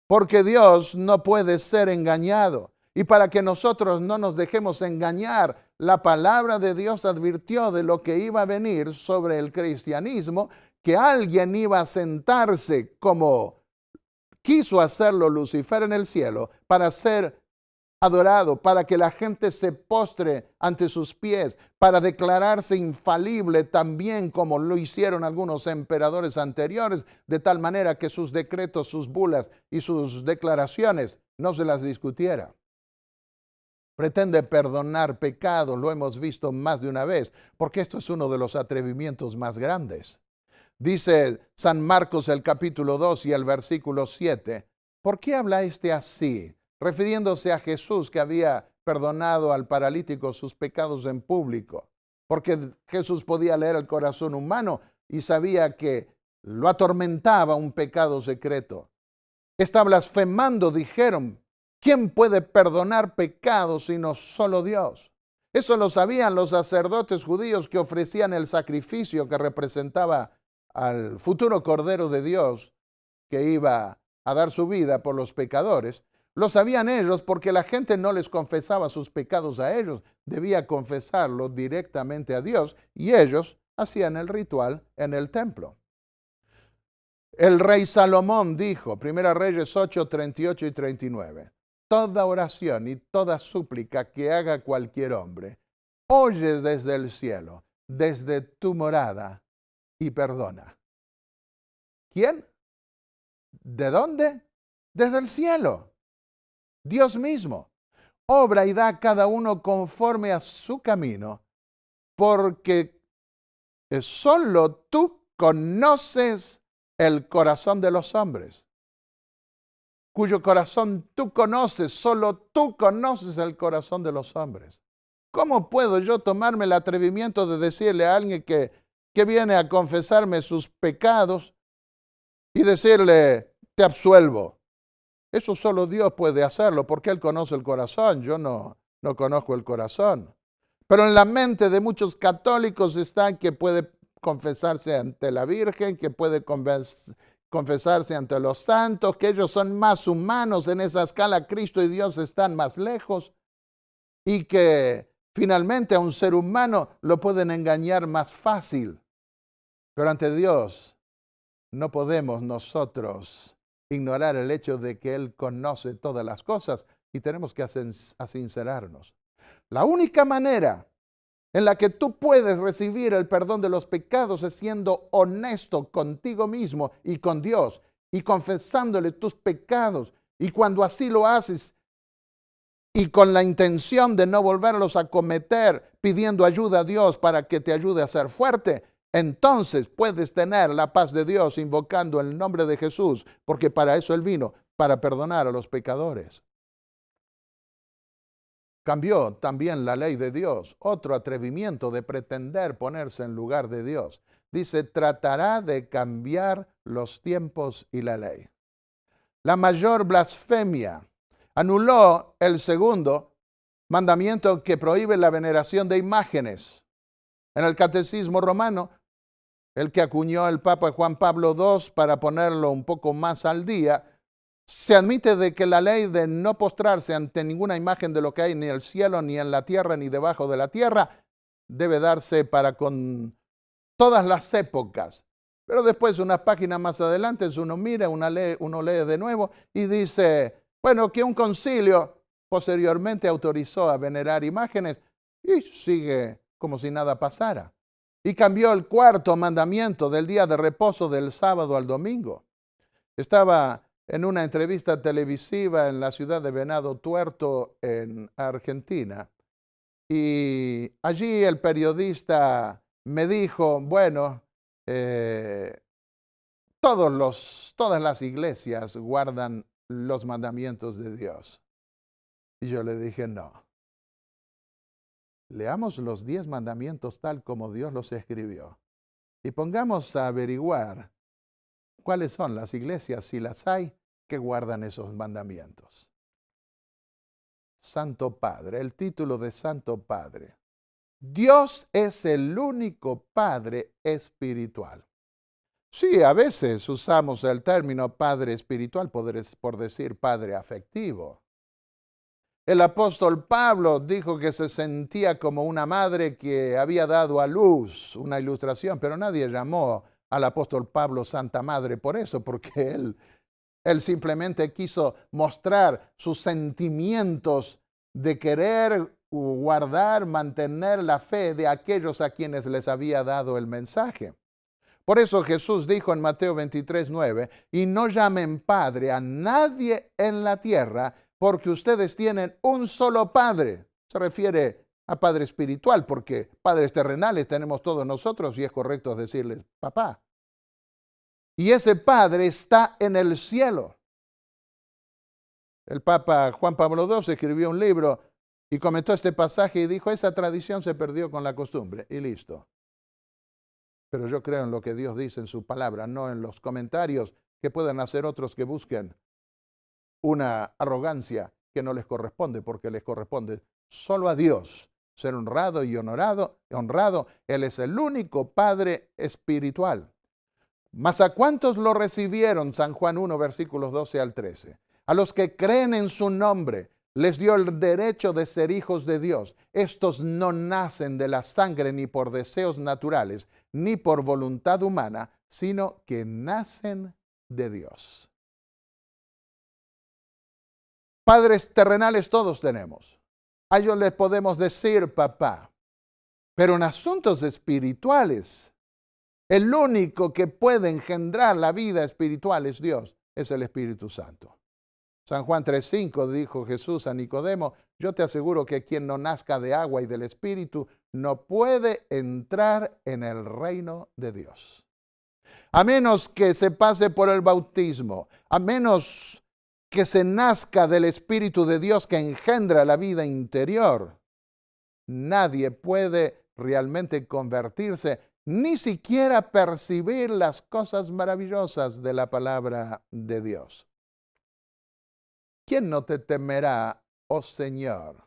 porque Dios no puede ser engañado. Y para que nosotros no nos dejemos engañar, la palabra de Dios advirtió de lo que iba a venir sobre el cristianismo, que alguien iba a sentarse como quiso hacerlo Lucifer en el cielo para ser adorado, para que la gente se postre ante sus pies, para declararse infalible también como lo hicieron algunos emperadores anteriores, de tal manera que sus decretos, sus bulas y sus declaraciones no se las discutiera. Pretende perdonar pecados, lo hemos visto más de una vez, porque esto es uno de los atrevimientos más grandes. Dice San Marcos el capítulo 2 y el versículo 7, ¿por qué habla así? Refiriéndose a Jesús que había perdonado al paralítico sus pecados en público, porque Jesús podía leer el corazón humano y sabía que lo atormentaba un pecado secreto. Está blasfemando, dijeron. ¿Quién puede perdonar pecados sino solo Dios? Eso lo sabían los sacerdotes judíos que ofrecían el sacrificio que representaba al futuro Cordero de Dios que iba a dar su vida por los pecadores. Lo sabían ellos porque la gente no les confesaba sus pecados a ellos, debía confesarlo directamente a Dios y ellos hacían el ritual en el templo. El rey Salomón dijo, 1 Reyes 8, 38 y 39, toda oración y toda súplica que haga cualquier hombre, oye desde el cielo, desde tu morada y perdona. ¿Quién? ¿De dónde? Desde el cielo. Dios mismo. Obra y da a cada uno conforme a su camino, porque solo tú conoces el corazón de los hombres, cuyo corazón tú conoces, solo tú conoces el corazón de los hombres. ¿Cómo puedo yo tomarme el atrevimiento de decirle a alguien que viene a confesarme sus pecados y decirle, te absuelvo? Eso solo Dios puede hacerlo porque Él conoce el corazón, yo no conozco el corazón. Pero en la mente de muchos católicos está que puede confesarse ante la Virgen, que puede confesarse ante los santos, que ellos son más humanos en esa escala, Cristo y Dios están más lejos y que finalmente a un ser humano lo pueden engañar más fácil. Pero ante Dios no podemos nosotros ignorar el hecho de que Él conoce todas las cosas y tenemos que sincerarnos. La única manera en la que tú puedes recibir el perdón de los pecados es siendo honesto contigo mismo y con Dios y confesándole tus pecados. Y cuando así lo haces y con la intención de no volverlos a cometer, pidiendo ayuda a Dios para que te ayude a ser fuerte, entonces puedes tener la paz de Dios invocando el nombre de Jesús, porque para eso Él vino, para perdonar a los pecadores. Cambió también la ley de Dios, otro atrevimiento de pretender ponerse en lugar de Dios. Dice, tratará de cambiar los tiempos y la ley. La mayor blasfemia. Anuló el segundo mandamiento que prohíbe la veneración de imágenes. En el Catecismo Romano, el que acuñó el Papa Juan Pablo II para ponerlo un poco más al día, se admite de que la ley de no postrarse ante ninguna imagen de lo que hay ni en el cielo, ni en la tierra, ni debajo de la tierra, debe darse para con todas las épocas. Pero después, unas páginas más adelante, uno mira, uno lee de nuevo y dice, bueno, que un concilio posteriormente autorizó a venerar imágenes y sigue como si nada pasara. Y cambió el cuarto mandamiento del día de reposo del sábado al domingo. Estaba en una entrevista televisiva en la ciudad de Venado Tuerto, en Argentina. Y allí el periodista me dijo, bueno, todas las iglesias guardan los mandamientos de Dios. Y yo le dije, no. Leamos los 10 mandamientos tal como Dios los escribió. Y pongamos a averiguar cuáles son las iglesias, si las hay, que guardan esos mandamientos. Santo Padre, el título de Santo Padre. Dios es el único Padre espiritual. Sí, a veces usamos el término Padre espiritual por decir Padre afectivo. El apóstol Pablo dijo que se sentía como una madre que había dado a luz, una ilustración, pero nadie llamó al apóstol Pablo Santa Madre por eso, porque él simplemente quiso mostrar sus sentimientos de querer guardar, mantener la fe de aquellos a quienes les había dado el mensaje. Por eso Jesús dijo en Mateo 23:9, y no llamen Padre a nadie en la tierra, porque ustedes tienen un solo Padre. Se refiere a Padre espiritual, porque padres terrenales tenemos todos nosotros y es correcto decirles papá. Y ese Padre está en el cielo. El Papa Juan Pablo II escribió un libro y comentó este pasaje y dijo, esa tradición se perdió con la costumbre y listo. Pero yo creo en lo que Dios dice en su palabra, no en los comentarios que puedan hacer otros que busquen una arrogancia que no les corresponde, porque les corresponde solo a Dios ser honrado y honrado. Él es el único Padre espiritual. Mas ¿a cuántos lo recibieron? San Juan 1, versículos 12 al 13. A los que creen en su nombre, les dio el derecho de ser hijos de Dios. Estos no nacen de la sangre ni por deseos naturales, ni por voluntad humana, sino que nacen de Dios. Padres terrenales todos tenemos. A ellos les podemos decir papá. Pero en asuntos espirituales, el único que puede engendrar la vida espiritual es Dios, es el Espíritu Santo. San Juan 3:5 dijo Jesús a Nicodemo, yo te aseguro que quien no nazca de agua y del Espíritu no puede entrar en el reino de Dios. A menos que se pase por el bautismo, a menos que se nazca del Espíritu de Dios que engendra la vida interior, nadie puede realmente convertirse, ni siquiera percibir las cosas maravillosas de la palabra de Dios. ¿Quién no te temerá, oh Señor?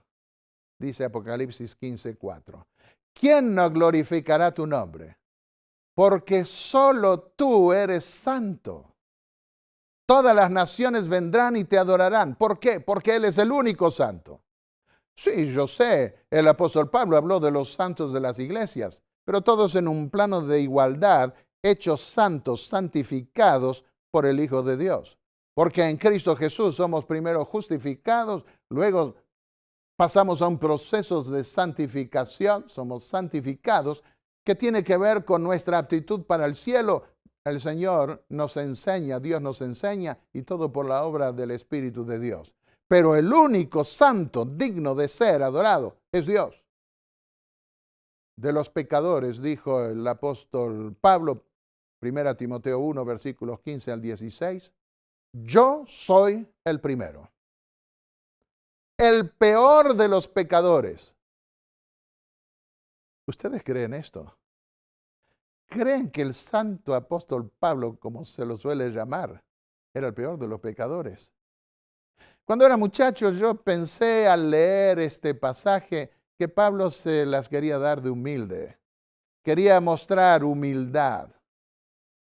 Dice Apocalipsis 15:4. ¿Quién no glorificará tu nombre? Porque solo tú eres santo. Todas las naciones vendrán y te adorarán. ¿Por qué? Porque Él es el único santo. Sí, yo sé, el apóstol Pablo habló de los santos de las iglesias, pero todos en un plano de igualdad, hechos santos, santificados por el Hijo de Dios. Porque en Cristo Jesús somos primero justificados, luego pasamos a un proceso de santificación, somos santificados, que tiene que ver con nuestra aptitud para el cielo. El Señor nos enseña, Dios nos enseña, y todo por la obra del Espíritu de Dios. Pero el único santo digno de ser adorado es Dios. De los pecadores, dijo el apóstol Pablo, 1 Timoteo 1, versículos 15 al 16, yo soy el primero. El peor de los pecadores. ¿Ustedes creen esto? ¿Creen que el santo apóstol Pablo, como se lo suele llamar, era el peor de los pecadores? Cuando era muchacho yo pensé al leer este pasaje que Pablo se las quería dar de humilde. Quería mostrar humildad.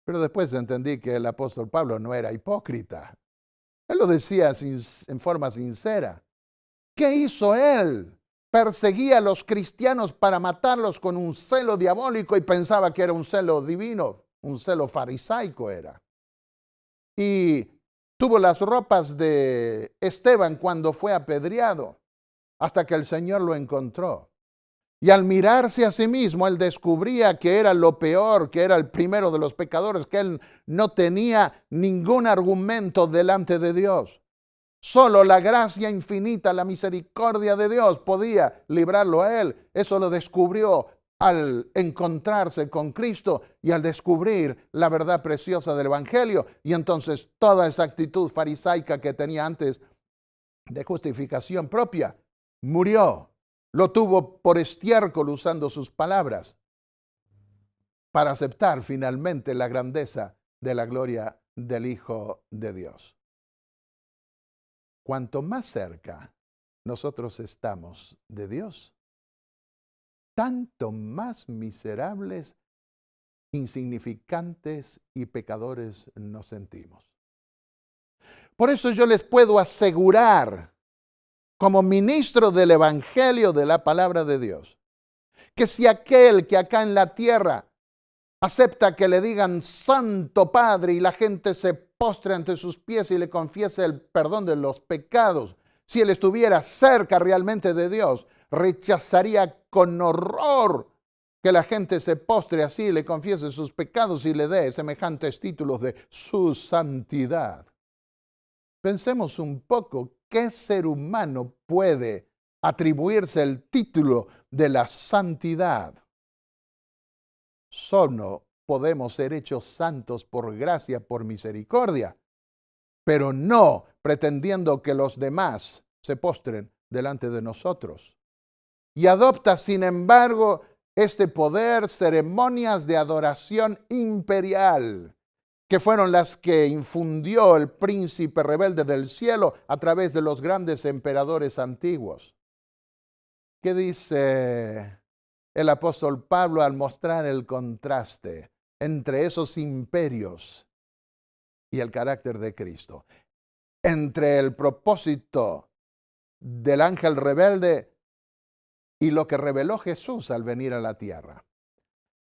Pero después entendí que el apóstol Pablo no era hipócrita. Él lo decía en forma sincera. ¿Qué hizo él? Perseguía a los cristianos para matarlos con un celo diabólico y pensaba que era un celo divino, un celo farisaico era. Y tuvo las ropas de Esteban cuando fue apedreado, hasta que el Señor lo encontró. Y al mirarse a sí mismo, él descubría que era lo peor, que era el primero de los pecadores, que él no tenía ningún argumento delante de Dios. Solo la gracia infinita, la misericordia de Dios podía librarlo a él. Eso lo descubrió al encontrarse con Cristo y al descubrir la verdad preciosa del Evangelio. Y entonces toda esa actitud farisaica que tenía antes de justificación propia murió. Lo tuvo por estiércol usando sus palabras para aceptar finalmente la grandeza de la gloria del Hijo de Dios. Cuanto más cerca nosotros estamos de Dios, tanto más miserables, insignificantes y pecadores nos sentimos. Por eso yo les puedo asegurar, como ministro del Evangelio de la palabra de Dios, que si aquel que acá en la tierra acepta que le digan Santo Padre y la gente se postre ante sus pies y le confiese el perdón de los pecados, si él estuviera cerca realmente de Dios, rechazaría con horror que la gente se postre así, le confiese sus pecados y le dé semejantes títulos de su santidad. Pensemos un poco, ¿qué ser humano puede atribuirse el título de la santidad? Solo podemos ser hechos santos por gracia, por misericordia, pero no pretendiendo que los demás se postren delante de nosotros. Y adopta, sin embargo, este poder, ceremonias de adoración imperial, que fueron las que infundió el príncipe rebelde del cielo a través de los grandes emperadores antiguos. ¿Qué dice el apóstol Pablo al mostrar el contraste entre esos imperios y el carácter de Cristo? Entre el propósito del ángel rebelde y lo que reveló Jesús al venir a la tierra.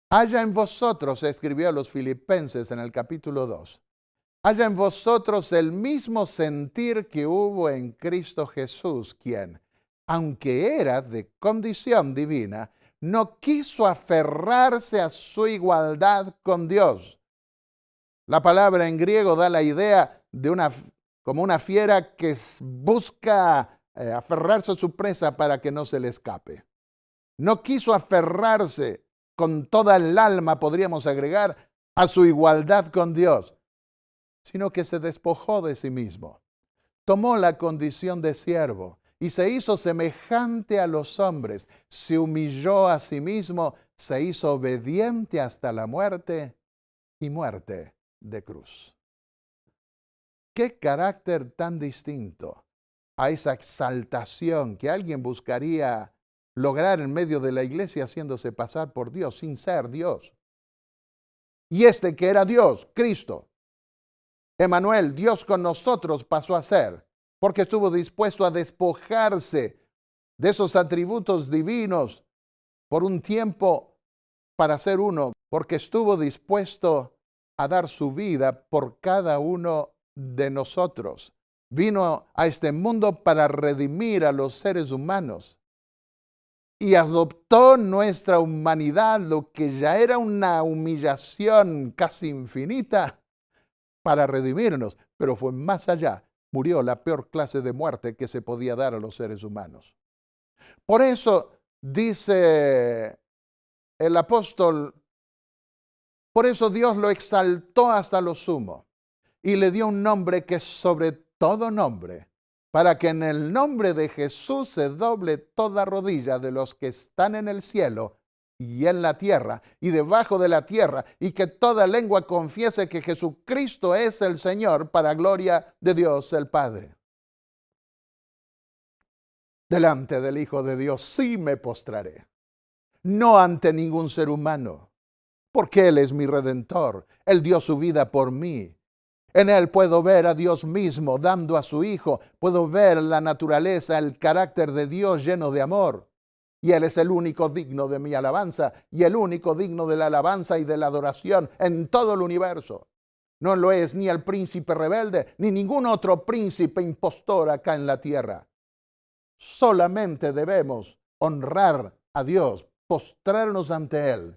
Haya en vosotros, escribió a los Filipenses en el capítulo 2, haya en vosotros el mismo sentir que hubo en Cristo Jesús, quien, aunque era de condición divina, no quiso aferrarse a su igualdad con Dios. La palabra en griego da la idea de como una fiera que busca aferrarse a su presa para que no se le escape. No quiso aferrarse con toda el alma, podríamos agregar, a su igualdad con Dios, sino que se despojó de sí mismo. Tomó la condición de siervo y se hizo semejante a los hombres. Se humilló a sí mismo, se hizo obediente hasta la muerte y muerte de cruz. ¿Qué carácter tan distinto a esa exaltación que alguien buscaría lograr en medio de la iglesia haciéndose pasar por Dios sin ser Dios? Y este que era Dios, Cristo, Emmanuel, Dios con nosotros, pasó a ser, porque estuvo dispuesto a despojarse de esos atributos divinos por un tiempo para ser uno, porque estuvo dispuesto a dar su vida por cada uno de nosotros. Vino a este mundo para redimir a los seres humanos y adoptó nuestra humanidad, lo que ya era una humillación casi infinita, para redimirnos, pero fue más allá. Murió la peor clase de muerte que se podía dar a los seres humanos. Por eso dice el apóstol, por eso Dios lo exaltó hasta lo sumo y le dio un nombre que es sobre todo nombre, para que en el nombre de Jesús se doble toda rodilla de los que están en el cielo y en la tierra y debajo de la tierra, y que toda lengua confiese que Jesucristo es el Señor, para gloria de Dios el Padre. Delante del Hijo de Dios sí me postraré, no ante ningún ser humano, porque Él es mi Redentor. Él dio su vida por mí. En Él puedo ver a Dios mismo dando a su Hijo. Puedo ver la naturaleza, el carácter de Dios lleno de amor. Y Él es el único digno de mi alabanza y el único digno de la alabanza y de la adoración en todo el universo. No lo es ni el príncipe rebelde, ni ningún otro príncipe impostor acá en la tierra. Solamente debemos honrar a Dios, postrarnos ante Él,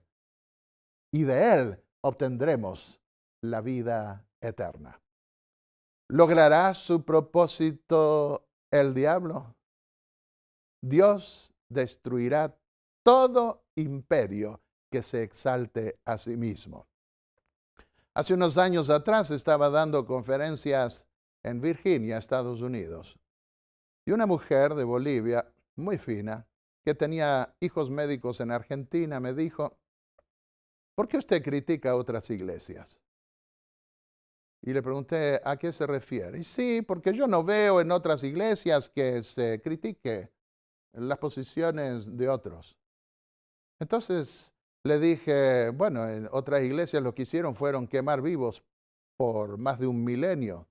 y de Él obtendremos la vida eterna. ¿Logrará su propósito el diablo? Dios destruirá todo imperio que se exalte a sí mismo. Hace unos años atrás estaba dando conferencias en Virginia, Estados Unidos, y una mujer de Bolivia, muy fina, que tenía hijos médicos en Argentina, me dijo, ¿por qué usted critica a otras iglesias? Y le pregunté, ¿a qué se refiere? Y sí, porque yo no veo en otras iglesias que se critique las posiciones de otros. Entonces le dije, bueno, en otras iglesias lo que hicieron fueron quemar vivos por más de 1 milenio.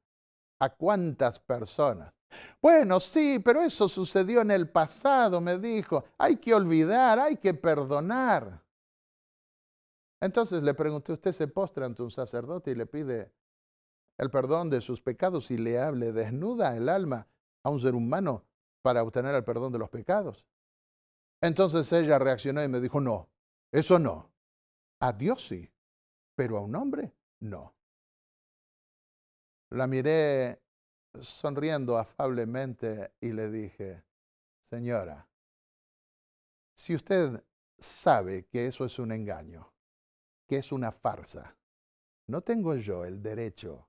¿A cuántas personas? Bueno, sí, pero eso sucedió en el pasado, me dijo. Hay que olvidar, hay que perdonar. Entonces le pregunté, ¿usted se postra ante un sacerdote y le pide el perdón de sus pecados y le hable desnuda el alma a un ser humano para obtener el perdón de los pecados? Entonces ella reaccionó y me dijo, no, eso no. A Dios sí, pero a un hombre no. La miré sonriendo afablemente y le dije, señora, si usted sabe que eso es un engaño, que es una farsa, ¿no tengo yo el derecho,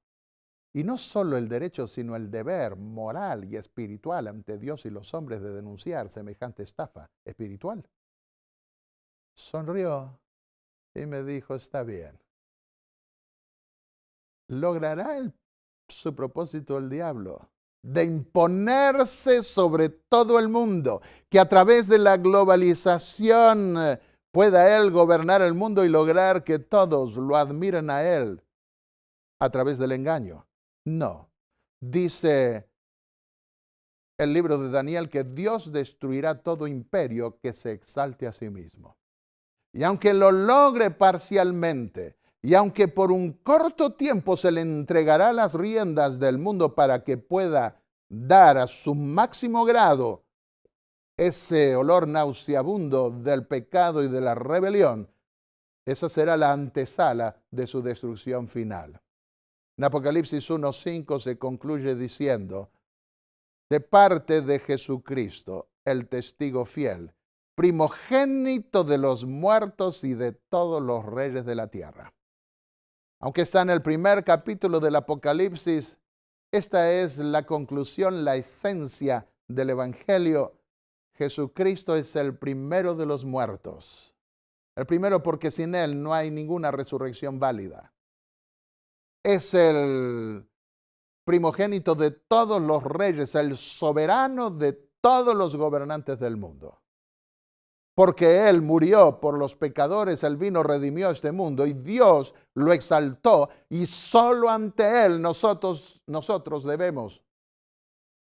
y no solo el derecho, sino el deber moral y espiritual ante Dios y los hombres de denunciar semejante estafa espiritual? Sonrió y me dijo, está bien. ¿Logrará su propósito el diablo de imponerse sobre todo el mundo, que a través de la globalización pueda él gobernar el mundo y lograr que todos lo admiren a él a través del engaño? No. Dice el libro de Daniel que Dios destruirá todo imperio que se exalte a sí mismo. Y aunque lo logre parcialmente, y aunque por un corto tiempo se le entregará las riendas del mundo para que pueda dar a su máximo grado ese olor nauseabundo del pecado y de la rebelión, esa será la antesala de su destrucción final. En Apocalipsis 1:5 se concluye diciendo, de parte de Jesucristo, el testigo fiel, primogénito de los muertos y de todos los reyes de la tierra. Aunque está en el primer capítulo del Apocalipsis, esta es la conclusión, la esencia del Evangelio. Jesucristo es el primero de los muertos. El primero porque sin Él no hay ninguna resurrección válida. Es el primogénito de todos los reyes, el soberano de todos los gobernantes del mundo. Porque Él murió por los pecadores, Él vino, redimió este mundo y Dios lo exaltó y solo ante Él nosotros debemos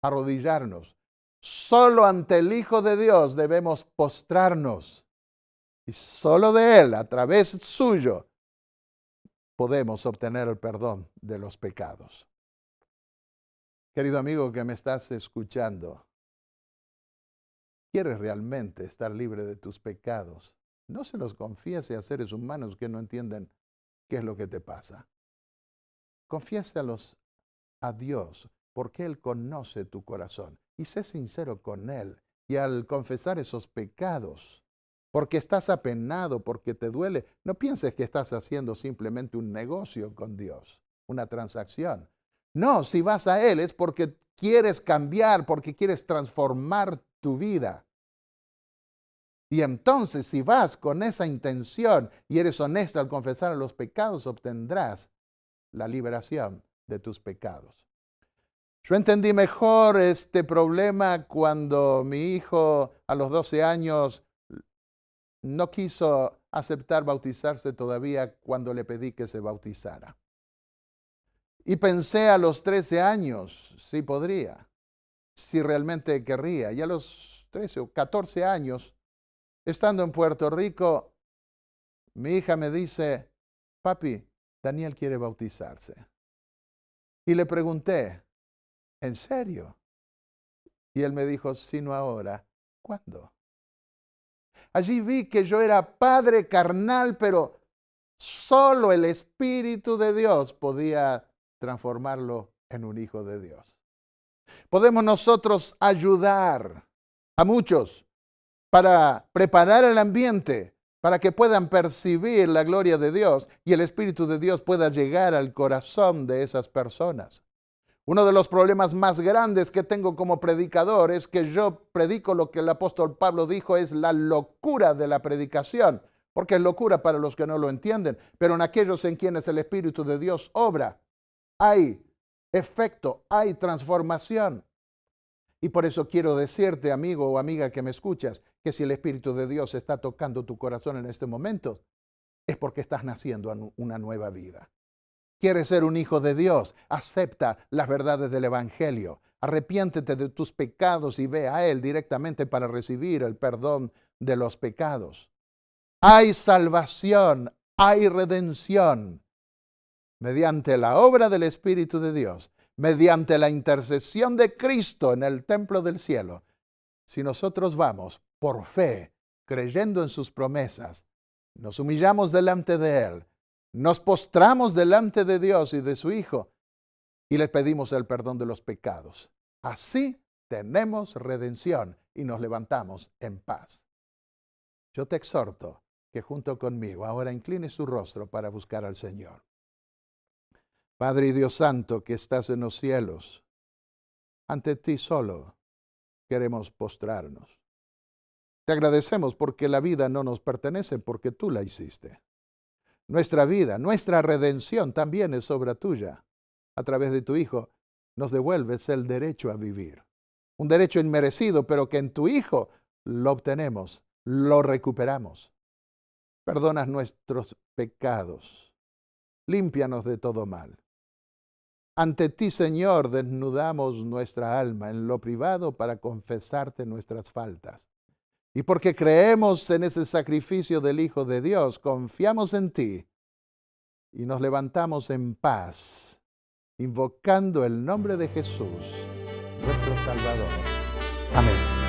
arrodillarnos. Solo ante el Hijo de Dios debemos postrarnos. Y solo de Él, a través suyo, podemos obtener el perdón de los pecados. Querido amigo que me estás escuchando, ¿quieres realmente estar libre de tus pecados? No se los confiese a seres humanos que no entienden qué es lo que te pasa. Confiésalos a Dios, porque Él conoce tu corazón. Y sé sincero con Él. Y al confesar esos pecados, porque estás apenado, porque te duele, no pienses que estás haciendo simplemente un negocio con Dios, una transacción. No, si vas a Él es porque quieres cambiar, porque quieres transformar tu vida. Y entonces, si vas con esa intención y eres honesto al confesar los pecados, obtendrás la liberación de tus pecados. Yo entendí mejor este problema cuando mi hijo a los 12 años no quiso aceptar bautizarse todavía cuando le pedí que se bautizara. Y pensé a los 13 años si podría, si realmente querría. Y a los 13 o 14 años, estando en Puerto Rico, mi hija me dice, papi, Daniel quiere bautizarse. Y le pregunté, ¿en serio? Y él me dijo, si no ahora, ¿cuándo? Allí vi que yo era padre carnal, pero solo el Espíritu de Dios podía transformarlo en un hijo de Dios. Podemos nosotros ayudar a muchos para preparar el ambiente, para que puedan percibir la gloria de Dios y el Espíritu de Dios pueda llegar al corazón de esas personas. Uno de los problemas más grandes que tengo como predicador es que yo predico lo que el apóstol Pablo dijo es la locura de la predicación, porque es locura para los que no lo entienden, pero en aquellos en quienes el Espíritu de Dios obra, hay efecto, hay transformación. Y por eso quiero decirte, amigo o amiga que me escuchas, que si el Espíritu de Dios está tocando tu corazón en este momento, es porque estás naciendo a una nueva vida. ¿Quieres ser un hijo de Dios? Acepta las verdades del Evangelio. Arrepiéntete de tus pecados y ve a Él directamente para recibir el perdón de los pecados. Hay salvación, hay redención mediante la obra del Espíritu de Dios, mediante la intercesión de Cristo en el templo del cielo. Si nosotros vamos por fe, creyendo en sus promesas, nos humillamos delante de Él, nos postramos delante de Dios y de su Hijo y le pedimos el perdón de los pecados. Así tenemos redención y nos levantamos en paz. Yo te exhorto que junto conmigo ahora incline su rostro para buscar al Señor. Padre y Dios Santo que estás en los cielos, ante ti solo queremos postrarnos. Te agradecemos porque la vida no nos pertenece, porque tú la hiciste. Nuestra vida, nuestra redención también es obra tuya. A través de tu Hijo nos devuelves el derecho a vivir. Un derecho inmerecido, pero que en tu Hijo lo obtenemos, lo recuperamos. Perdonas nuestros pecados. Límpianos de todo mal. Ante ti, Señor, desnudamos nuestra alma en lo privado para confesarte nuestras faltas. Y porque creemos en ese sacrificio del Hijo de Dios, confiamos en ti y nos levantamos en paz, invocando el nombre de Jesús, nuestro Salvador. Amén.